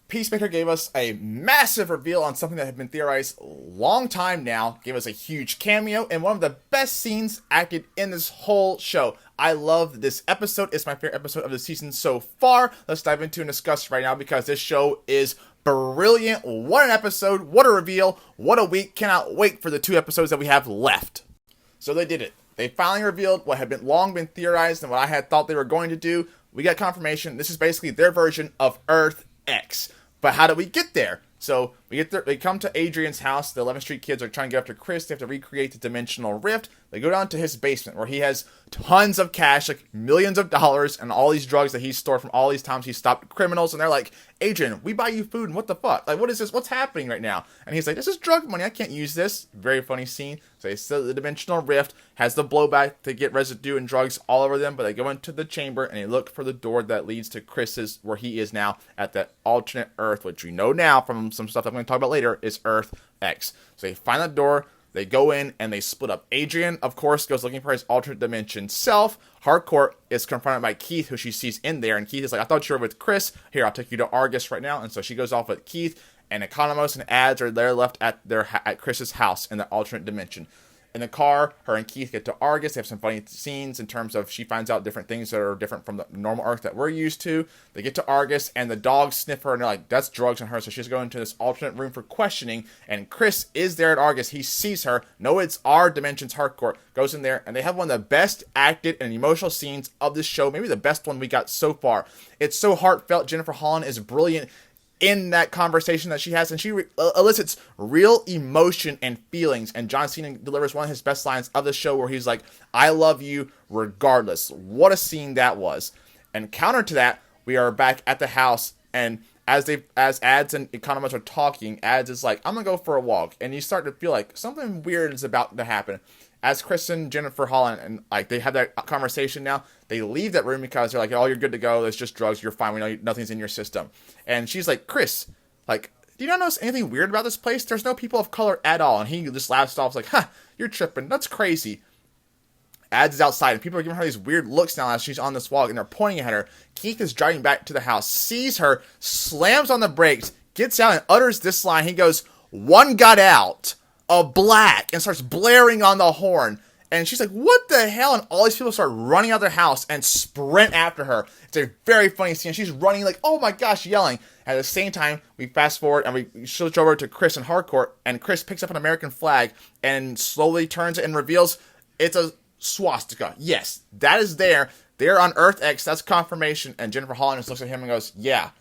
Peacemaker gave us a massive reveal on something that had been theorized a long time now, gave us a huge cameo, and one of the best scenes acted in this whole show. I love this episode. It's my favorite episode of the season so far. Let's dive into and discuss right now because this show is brilliant. What an episode. What a reveal. What a week. Cannot wait for the 2 episodes that we have left. So they did it. They finally revealed what had been long been theorized and what I had thought they were going to do. We got confirmation. This is basically their version of Earth X. But how do we get there? So we get there. They come to Adrian's house. The 11th Street kids are trying to get after Chris. They have to recreate the dimensional rift. They go down to his basement where he has tons of cash, like millions of dollars, and all these drugs that he's stored from all these times he stopped criminals. And they're like, Adrian, we buy you food, and what the fuck? Like, what is this? What's happening right now? And he's like, this is drug money. I can't use this. Very funny scene. So they said the dimensional rift has the blowback to get residue and drugs all over them. But they go into the chamber and they look for the door that leads to Chris's, where he is now at that alternate Earth, which we know now from some stuff I'm going to talk about later is Earth X. So they find the door. They go in and they split up. Adrian, of course, goes looking for his alternate dimension self. Harcourt is confronted by Keith, who she sees in there. And Keith is like, I thought you were with Chris. Here, I'll take you to Argus right now. And so she goes off with Keith. And Economos and Ads are there left at Chris's house in the alternate dimension. In the car, her and Keith get to Argus. They have some funny scenes in terms of she finds out different things that are different from the normal Earth that we're used to. They get to Argus, and the dogs sniff her, and they're like, that's drugs on her. So she's going to this alternate room for questioning, and Chris is there at Argus. He sees her. No, it's our dimension's Harcourt. Goes in there, and they have one of the best acted and emotional scenes of this show. Maybe the best one we got so far. It's so heartfelt. Jennifer Holland is brilliant in that conversation that she has, and she elicits real emotion and feelings, and John Cena delivers one of his best lines of the show where he's like, I love you regardless. What a scene that was. And counter to that, we are back at the house, and as Ads and Economist are talking, Ads is like, I'm gonna go for a walk, and you start to feel like something weird is about to happen. As Chris and Jennifer Holland, and like they have that conversation now, they leave that room because they're like, oh, you're good to go. There's just drugs. You're fine. We know nothing's in your system. And she's like, Chris, like, do you not notice anything weird about this place? There's no people of color at all. And he just laughs off like, you're tripping. That's crazy. Ads is outside, and people are giving her these weird looks now as she's on this walk, and they're pointing at her. Keith is driving back to the house, sees her, slams on the brakes, gets out, and utters this line. He goes, one got out. A black, and starts blaring on the horn. And she's like, what the hell? And all these people start running out of their house and sprint after her. It's a very funny scene. She's running like, oh my gosh, yelling. At the same time, we fast forward and we switch over to Chris and Harcourt. And Chris picks up an American flag and slowly turns it and reveals it's a swastika. Yes, that is there. They're on Earth X. That's confirmation. And Jennifer Holland just looks at him and goes, yeah,